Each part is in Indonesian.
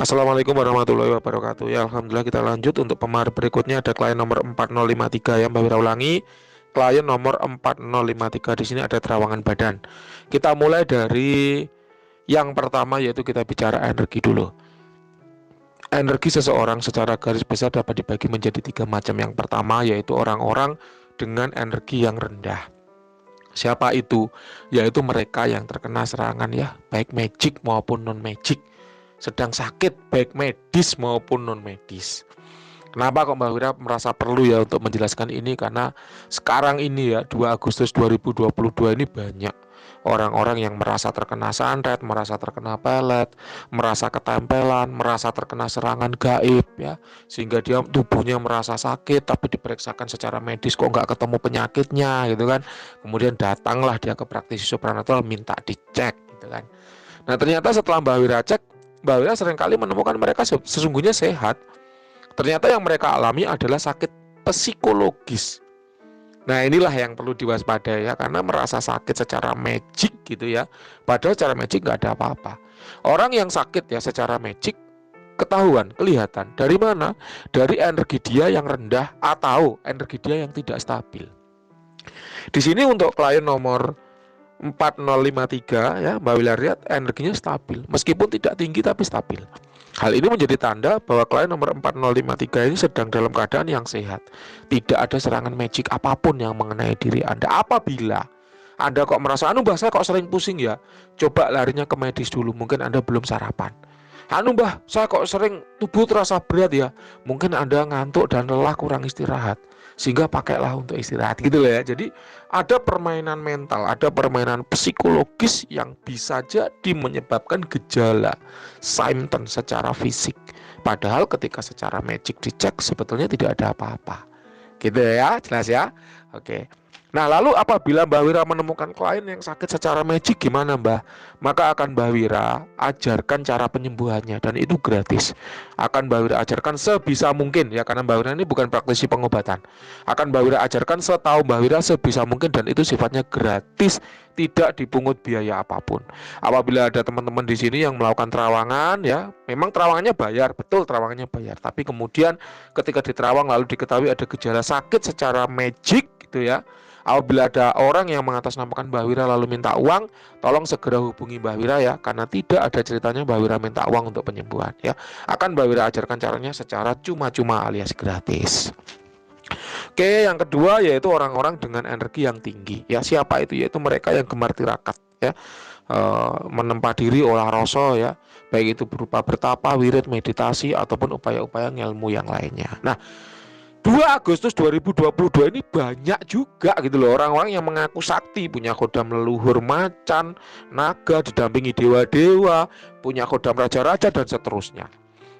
Assalamualaikum warahmatullahi wabarakatuh. Ya, alhamdulillah kita lanjut untuk pemahaman berikutnya. Ada klien nomor 4053 ya, Mbak Wira ulangi. Klien nomor 4053 di sini ada terawangan badan. Kita mulai dari yang pertama yaitu kita bicara energi dulu. Energi seseorang secara garis besar dapat dibagi menjadi 3 macam. Yang pertama yaitu orang-orang dengan energi yang rendah. Siapa itu? Yaitu mereka yang terkena serangan ya, baik magic maupun non magic. Sedang sakit baik medis maupun non medis. Kenapa kok Mbak Wira merasa perlu ya untuk menjelaskan ini? Karena sekarang ini ya 2 Agustus 2022 ini banyak orang-orang yang merasa terkena santet, merasa terkena pelet, merasa ketempelan, merasa terkena serangan gaib ya, sehingga dia tubuhnya merasa sakit tapi diperiksakan secara medis kok nggak ketemu penyakitnya gitu kan. Kemudian datanglah dia ke praktisi supranatural minta dicek gitu kan. Nah ternyata setelah Mbak Wira cek, Mbak Wira seringkali menemukan mereka sesungguhnya sehat. Ternyata yang mereka alami adalah sakit psikologis. Nah inilah yang perlu diwaspadai ya, karena merasa sakit secara magic gitu ya, padahal secara magic nggak ada apa-apa. Orang yang sakit ya secara magic ketahuan, kelihatan. Dari mana? Dari energi dia yang rendah atau energi dia yang tidak stabil. Di sini untuk klien nomor 4053 ya, Mbak Wira lihat energinya stabil, meskipun tidak tinggi tapi stabil. Hal ini menjadi tanda bahwa klien nomor 4053 ini sedang dalam keadaan yang sehat. Tidak ada serangan magic apapun yang mengenai diri Anda. Apabila Anda kok merasa, Mbah saya kok sering pusing ya, coba larinya ke medis dulu, mungkin Anda belum sarapan. Mbah saya kok sering tubuh terasa berat ya, mungkin Anda ngantuk dan lelah kurang istirahat, sehingga pakailah untuk istirahat gitu loh ya. Jadi ada permainan mental, ada permainan psikologis yang bisa jadi menyebabkan gejala symptom secara fisik. Padahal ketika secara magic dicek sebetulnya tidak ada apa-apa. Gitu ya, jelas ya. Oke. Nah lalu apabila Mbak Wira menemukan klien yang sakit secara magic gimana Mbah? Maka akan Mbak Wira ajarkan cara penyembuhannya dan itu gratis. Akan Mbak Wira ajarkan sebisa mungkin ya, karena Mbak Wira ini bukan praktisi pengobatan. Akan Mbak Wira ajarkan setahu Mbak Wira sebisa mungkin dan itu sifatnya gratis, tidak dipungut biaya apapun. Apabila ada teman-teman di sini yang melakukan terawangan ya, memang terawangannya bayar, betul terawangannya bayar. Tapi kemudian ketika diterawang lalu diketahui ada gejala sakit secara magic gitu ya. Apabila ada orang yang mengatasnamakan Mbak Wira lalu minta uang, tolong segera hubungi Mbak Wira ya, karena tidak ada ceritanya Mbak Wira minta uang untuk penyembuhan ya. Akan Mbak Wira ajarkan caranya secara cuma-cuma alias gratis. Oke, yang kedua yaitu orang-orang dengan energi yang tinggi ya. Siapa itu? Yaitu mereka yang gemar tirakat ya, menempa diri olah rasa ya, baik itu berupa bertapa, wirid, meditasi ataupun upaya-upaya ilmu yang lainnya. Nah 2 Agustus 2022 ini banyak juga gitu loh orang-orang yang mengaku sakti, punya kodam leluhur macan, naga, didampingi dewa-dewa, punya kodam raja-raja dan seterusnya.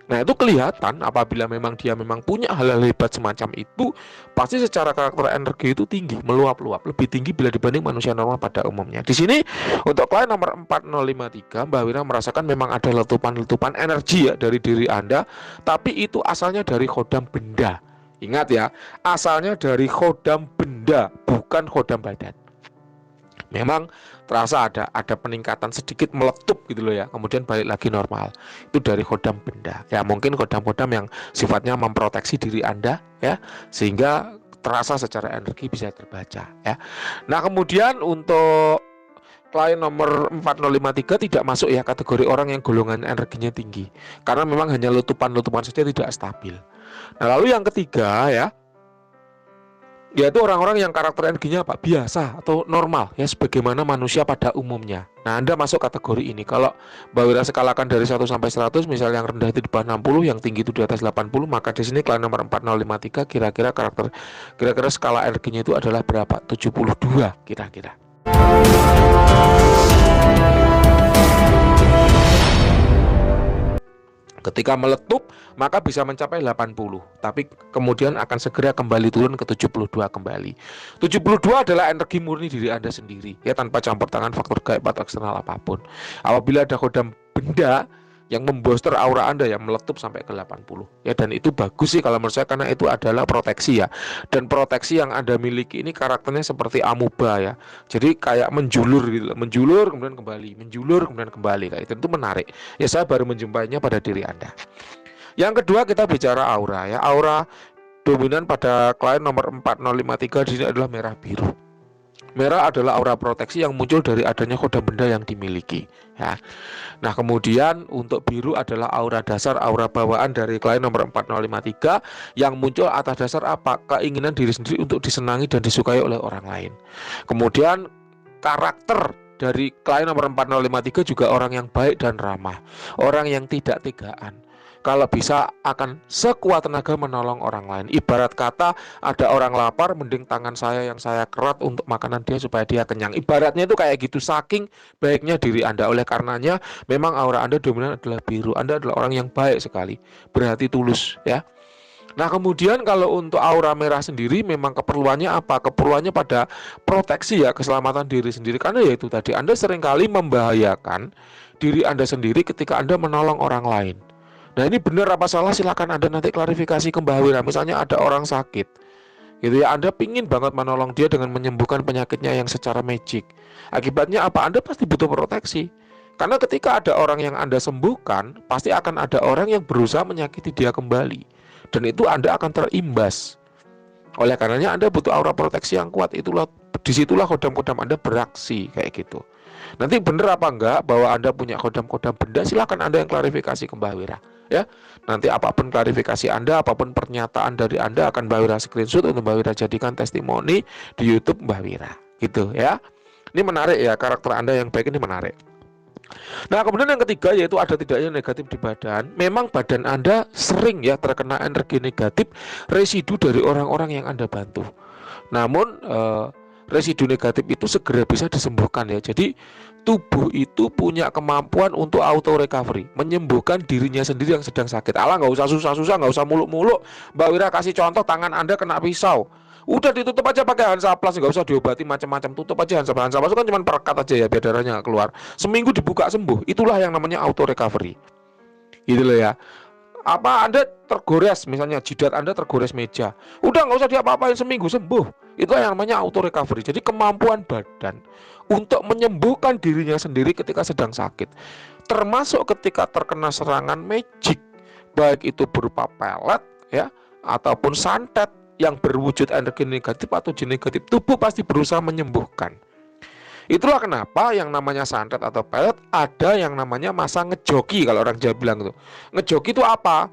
Nah itu kelihatan apabila memang dia memang punya hal-hal hebat semacam itu, pasti secara karakter energi itu tinggi, meluap-luap, lebih tinggi bila dibanding manusia normal pada umumnya. Di sini untuk klien nomor 4053, Mbak Wira merasakan memang ada letupan-letupan energi ya dari diri Anda, tapi itu asalnya dari kodam benda. Ingat ya, asalnya dari kodam benda, bukan kodam badan. Memang terasa ada peningkatan sedikit meletup gitu loh ya, kemudian balik lagi normal. Itu dari kodam benda. Ya mungkin kodam-kodam yang sifatnya memproteksi diri Anda ya, sehingga terasa secara energi bisa terbaca ya. Nah kemudian untuk klien nomor 4053 tidak masuk ya kategori orang yang golongan energinya tinggi, karena memang hanya letupan-letupan saja, tidak stabil. Nah lalu yang ketiga ya, yaitu orang-orang yang karakter energinya apa? Biasa atau normal ya, sebagaimana manusia pada umumnya. Nah Anda masuk kategori ini. Kalau Mbak Wira skalakan dari 1 sampai 100, misal yang rendah itu di bawah 60, yang tinggi itu di atas 80, maka di sini klien nomor 4053 kira-kira skala energinya itu adalah berapa? 72 kira-kira. Ketika meletup maka bisa mencapai 80, tapi kemudian akan segera kembali turun ke 72 kembali. 72 adalah energi murni diri Anda sendiri ya, tanpa campur tangan faktor gaib atau eksternal apapun. Apabila ada kodam benda yang membooster aura Anda yang meletup sampai ke 80 ya. Dan itu bagus sih kalau menurut saya, karena itu adalah proteksi ya. Dan proteksi yang Anda miliki ini karakternya seperti amuba ya. Jadi kayak menjulur gitu, menjulur kemudian kembali, menjulur kemudian kembali, kayak itu menarik. Ya saya baru menjumpainya pada diri Anda. Yang kedua kita bicara aura ya. Aura dominan pada klien nomor 4053 di sini adalah merah biru. Merah adalah aura proteksi yang muncul dari adanya kodam benda yang dimiliki ya. Nah kemudian untuk biru adalah aura dasar, aura bawaan dari klien nomor 4053 yang muncul atas dasar apa? Keinginan diri sendiri untuk disenangi dan disukai oleh orang lain. Kemudian karakter dari klien nomor 4053 juga orang yang baik dan ramah, orang yang tidak tegaan. Kalau bisa akan sekuat tenaga menolong orang lain. Ibarat kata ada orang lapar, mending tangan saya yang saya kerat untuk makanan dia supaya dia kenyang. Ibaratnya itu kayak gitu, saking baiknya diri Anda. Oleh karenanya memang aura Anda dominan adalah biru. Anda adalah orang yang baik sekali, berhati tulus ya. Nah kemudian kalau untuk aura merah sendiri memang keperluannya apa? Keperluannya pada proteksi ya, keselamatan diri sendiri. Karena ya itu tadi, Anda seringkali membahayakan diri Anda sendiri ketika Anda menolong orang lain. Nah ini benar apa salah, silakan Anda nanti klarifikasi ke Mbah Wira. Misalnya ada orang sakit gitu ya, Anda pingin banget menolong dia dengan menyembuhkan penyakitnya yang secara magic. Akibatnya apa? Anda pasti butuh proteksi. Karena ketika ada orang yang Anda sembuhkan, pasti akan ada orang yang berusaha menyakiti dia kembali. Dan itu Anda akan terimbas. Oleh karenanya Anda butuh aura proteksi yang kuat. Disitulah kodam-kodam Anda beraksi kayak gitu. Nanti bener apa enggak bahwa Anda punya kodam-kodam benda, silakan Anda yang klarifikasi ke Mbah Wira ya. Nanti apapun klarifikasi Anda, apapun pernyataan dari Anda akan Mbah Wira screenshot untuk Mbah Wira jadikan testimoni di YouTube Mbah Wira gitu ya. Ini menarik ya, karakter Anda yang baik ini menarik. Nah kemudian yang ketiga yaitu ada tidaknya negatif di badan. Memang badan Anda sering ya terkena energi negatif, residu dari orang-orang yang Anda bantu. Namun residu negatif itu segera bisa disembuhkan ya. Jadi tubuh itu punya kemampuan untuk auto recovery, menyembuhkan dirinya sendiri yang sedang sakit. Alah nggak usah susah-susah, nggak usah muluk-muluk. Mbak Wira kasih contoh, tangan Anda kena pisau, udah ditutup aja pakai Hansaplast, nggak usah diobati macam-macam, tutup aja Hansaplast. Hansaplast itu kan cuma perekat aja ya biar darahnya nggak keluar. Seminggu dibuka sembuh. Itulah yang namanya auto recovery. Gitu loh ya. Apa Anda tergores, misalnya jidat Anda tergores meja, udah nggak usah diapa-apain, seminggu sembuh. Itu yang namanya auto recovery. Jadi kemampuan badan untuk menyembuhkan dirinya sendiri ketika sedang sakit, termasuk ketika terkena serangan magic, baik itu berupa pelet ya ataupun santet yang berwujud energi negatif atau jin negatif, tubuh pasti berusaha menyembuhkan. Itulah kenapa yang namanya santet atau pelet ada yang namanya masa ngejoki. Kalau orang Jawa bilang itu ngejoki itu apa?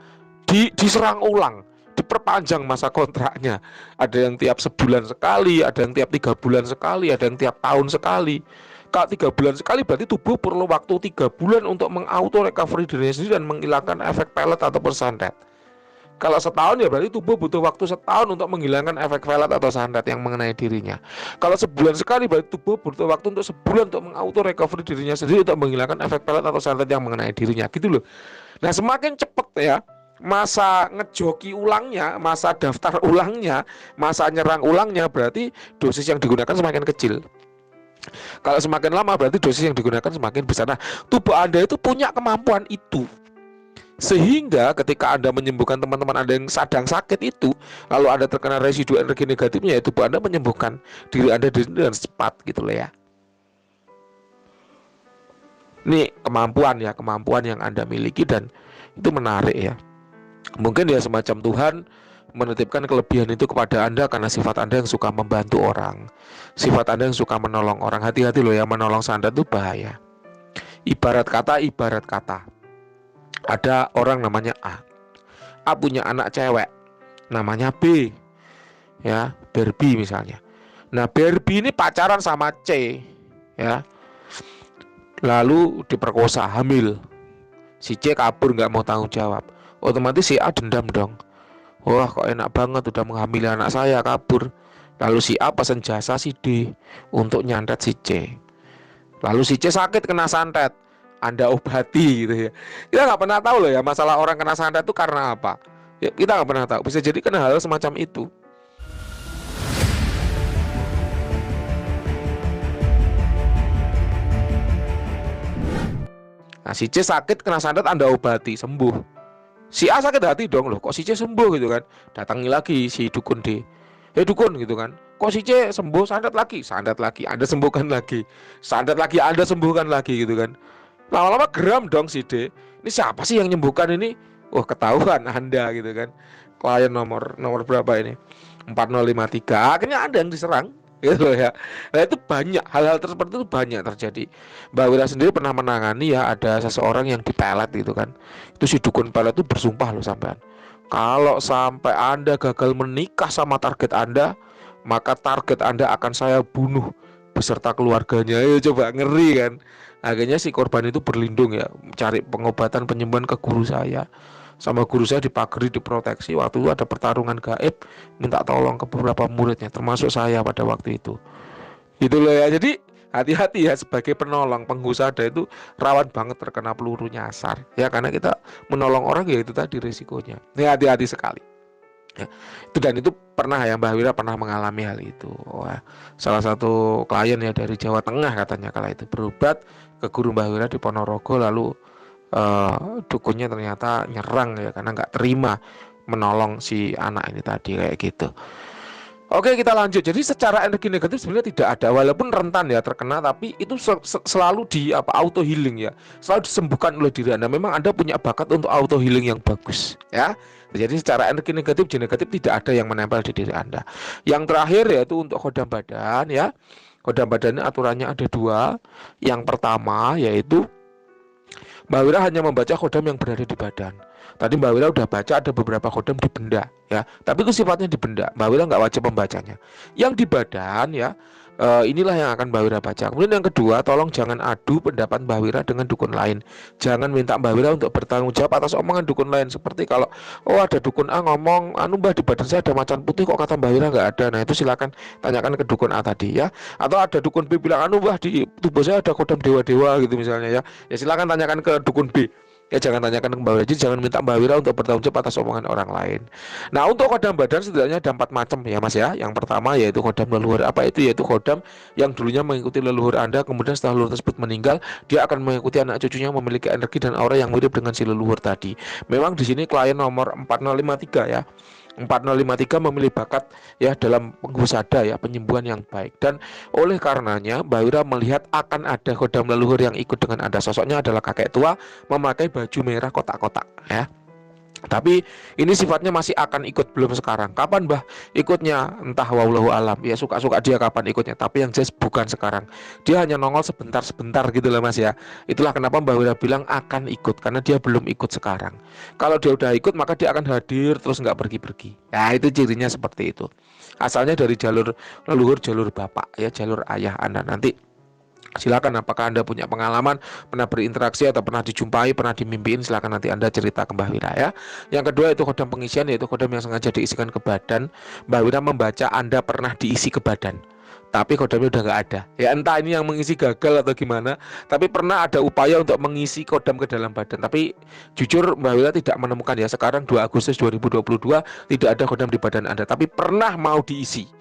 Diserang ulang, diperpanjang masa kontraknya. Ada yang tiap sebulan sekali, ada yang tiap 3 bulan sekali, ada yang tiap tahun sekali. Kalau 3 bulan sekali berarti tubuh perlu waktu 3 bulan untuk mengauto recovery dirinya sendiri dan menghilangkan efek pelet ataupun santet. Kalau setahun ya berarti tubuh butuh waktu setahun untuk menghilangkan efek pelet atau santet yang mengenai dirinya. Kalau sebulan sekali berarti tubuh butuh waktu untuk sebulan untuk mengauto recovery dirinya sendiri untuk menghilangkan efek pelet atau santet yang mengenai dirinya, gitu loh. Nah semakin cepat ya masa ngejoki ulangnya, masa daftar ulangnya, masa nyerang ulangnya, berarti dosis yang digunakan semakin kecil. Kalau semakin lama berarti dosis yang digunakan semakin besar. Nah tubuh Anda itu punya kemampuan itu, sehingga ketika Anda menyembuhkan teman-teman Anda yang sedang sakit itu, lalu Anda terkena residu energi negatifnya, ya tubuh Anda menyembuhkan diri Anda dengan cepat gitu loh ya. Ini kemampuan ya, kemampuan yang Anda miliki dan itu menarik ya. Mungkin ya semacam Tuhan menitipkan kelebihan itu kepada Anda karena sifat Anda yang suka membantu orang, sifat Anda yang suka menolong orang. Hati-hati loh ya, menolong santet itu bahaya. Ibarat kata ada orang namanya A punya anak cewek namanya B ya, Barbie misalnya. Nah Barbie ini pacaran sama C ya, lalu diperkosa, hamil. Si C kabur nggak mau tanggung jawab, otomatis si A dendam dong. Wah kok enak banget udah menghamili anak saya, kabur. Lalu si A pesan jasa si D untuk nyantet si C. Lalu si C sakit kena santet, Anda obati gitu ya. Kita nggak pernah tahu loh ya masalah orang kena santet itu karena apa ya, kita nggak pernah tahu. Bisa jadi kena hal semacam itu. Nah, si C sakit kena santet Anda obati, sembuh. Si A sakit hati dong, loh kok si C sembuh gitu kan. Datangi lagi si dukun D. Dukun gitu kan. Kok si C sembuh, santet lagi, Anda sembuhkan lagi. Santet lagi, Anda sembuhkan lagi gitu kan. Lama-lama geram dong si D. Ini siapa sih yang nyembuhkan ini? Wah, ketahuan Anda gitu kan. Klien nomor berapa ini? 4053. Akhirnya Anda yang diserang gitu ya. Nah, itu banyak hal-hal seperti itu banyak terjadi. Mbak Wira sendiri pernah menangani ya, ada seseorang yang dipelet gitu kan. Itu si dukun pelet itu bersumpah loh sampean. Kalau sampai Anda gagal menikah sama target Anda, maka target Anda akan saya bunuh beserta keluarganya. Ya coba, ngeri kan. Akhirnya si korban itu berlindung ya, cari pengobatan penyembuhan ke guru saya. Sama guru saya dipagari, diproteksi. Waktu itu ada pertarungan gaib, minta tolong ke beberapa muridnya, termasuk saya pada waktu itu. Gitu loh ya. Jadi hati-hati ya, sebagai penolong penghusada itu rawan banget terkena peluru nyasar ya, karena kita menolong orang ya itu tadi risikonya. Ini hati-hati sekali ya. Itu pernah ya, Mbak Wira pernah mengalami hal itu. Wah, salah satu klien ya dari Jawa Tengah katanya kala itu berobat ke guru Mbak Wira di Ponorogo, lalu dukunnya ternyata nyerang ya, karena nggak terima menolong si anak ini tadi kayak gitu. Oke, kita lanjut. Jadi secara energi negatif sebenarnya tidak ada, walaupun rentan ya terkena, tapi itu selalu di auto healing ya, selalu disembuhkan oleh diri Anda. Memang Anda punya bakat untuk auto healing yang bagus ya. Jadi secara energi negatif, jin negatif tidak ada yang menempel di diri Anda. Yang terakhir yaitu untuk khodam badan ya. Khodam badannya aturannya ada dua. Yang pertama yaitu Mbak Wira hanya membaca khodam yang berada di badan. Tadi Mbak Wira udah baca ada beberapa khodam di benda ya, tapi itu sifatnya di benda. Mbak Wira nggak wajib membacanya. Yang di badan ya, inilah yang akan Mbak Wira baca. Kemudian yang kedua, tolong jangan adu pendapat Mbak Wira dengan dukun lain. Jangan minta Mbak Wira untuk bertanggung jawab atas omongan dukun lain. Seperti kalau ada dukun A ngomong, anu Mbak, di badan saya ada macan putih kok kata Mbak Wira nggak ada. Nah itu silakan tanyakan ke dukun A tadi ya. Atau ada dukun B bilang, anu Mbak, di tubuh saya ada khodam dewa-dewa gitu misalnya ya. Ya silakan tanyakan ke dukun B. Ya jangan tanyakan ke Mbak Wira, jadi jangan minta Mbak Wira untuk bertanggung jawab atas omongan orang lain. Nah untuk khodam badan setidaknya ada 4 macam ya Mas ya. Yang pertama yaitu khodam leluhur. Apa itu? Yaitu khodam yang dulunya mengikuti leluhur Anda, kemudian setelah leluhur tersebut meninggal, dia akan mengikuti anak cucunya yang memiliki energi dan aura yang mirip dengan si leluhur tadi. Memang di sini klien nomor 4053 ya. 4053 memilih bakat ya dalam penghusada ya, penyembuhan yang baik, dan oleh karenanya Mbak Wira melihat akan ada khodam leluhur yang ikut dengan Anda. Sosoknya adalah kakek tua memakai baju merah kotak-kotak ya. Tapi ini sifatnya masih akan ikut, belum sekarang. Kapan Mbah ikutnya? Entah, wallahu alam. Ya suka-suka dia kapan ikutnya, tapi yang jelas bukan sekarang. Dia hanya nongol sebentar-sebentar gitu loh Mas ya. Itulah kenapa Mbah Wira bilang akan ikut, karena dia belum ikut sekarang. Kalau dia udah ikut, maka dia akan hadir terus nggak pergi-pergi. Ya itu cirinya seperti itu. Asalnya dari jalur leluhur, jalur bapak ya, jalur ayah Anda. Nanti silakan, apakah Anda punya pengalaman, pernah berinteraksi atau pernah dijumpai, pernah dimimpiin, silakan nanti Anda cerita ke Mbah Wira ya. Yang kedua itu khodam pengisian, yaitu khodam yang sengaja diisikan ke badan. Mbah Wira membaca Anda pernah diisi ke badan, tapi khodamnya udah nggak ada. Ya entah ini yang mengisi gagal atau gimana, tapi pernah ada upaya untuk mengisi khodam ke dalam badan. Tapi jujur Mbah Wira tidak menemukan ya. Sekarang 2 Agustus 2022 tidak ada khodam di badan Anda, tapi pernah mau diisi.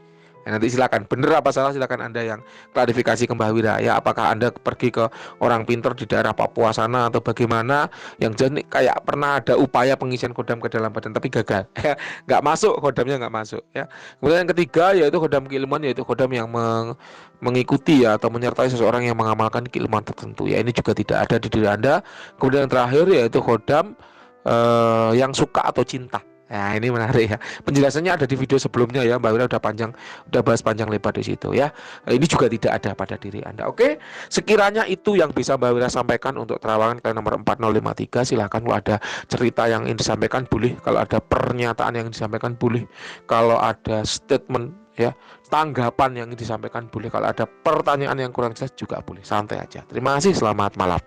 Ya, nanti silakan, bener apa salah silakan Anda yang klarifikasi ke Mbah Wira ya. Apakah Anda pergi ke orang pinter di daerah Papua sana atau bagaimana? Yang jenis kayak pernah ada upaya pengisian khodam ke dalam badan tapi gagal ya, nggak masuk, khodamnya nggak masuk ya. Kemudian yang ketiga yaitu khodam keilmuan, yaitu khodam yang mengikuti ya atau menyertai seseorang yang mengamalkan keilmuan tertentu ya. Ini juga tidak ada di diri Anda. Kemudian yang terakhir yaitu khodam yang suka atau cinta. Nah ini menarik ya, penjelasannya ada di video sebelumnya ya, Mbak Wira udah bahas panjang lebar di situ ya. Ini juga tidak ada pada diri Anda. Oke, sekiranya itu yang bisa Mbak Wira sampaikan untuk terawangan klien nomor 4053. Silahkan kalau ada cerita yang ingin disampaikan boleh, kalau ada pernyataan yang disampaikan boleh, kalau ada statement ya, tanggapan yang ingin disampaikan boleh, kalau ada pertanyaan yang kurang jelas juga boleh, santai aja. Terima kasih, selamat malam.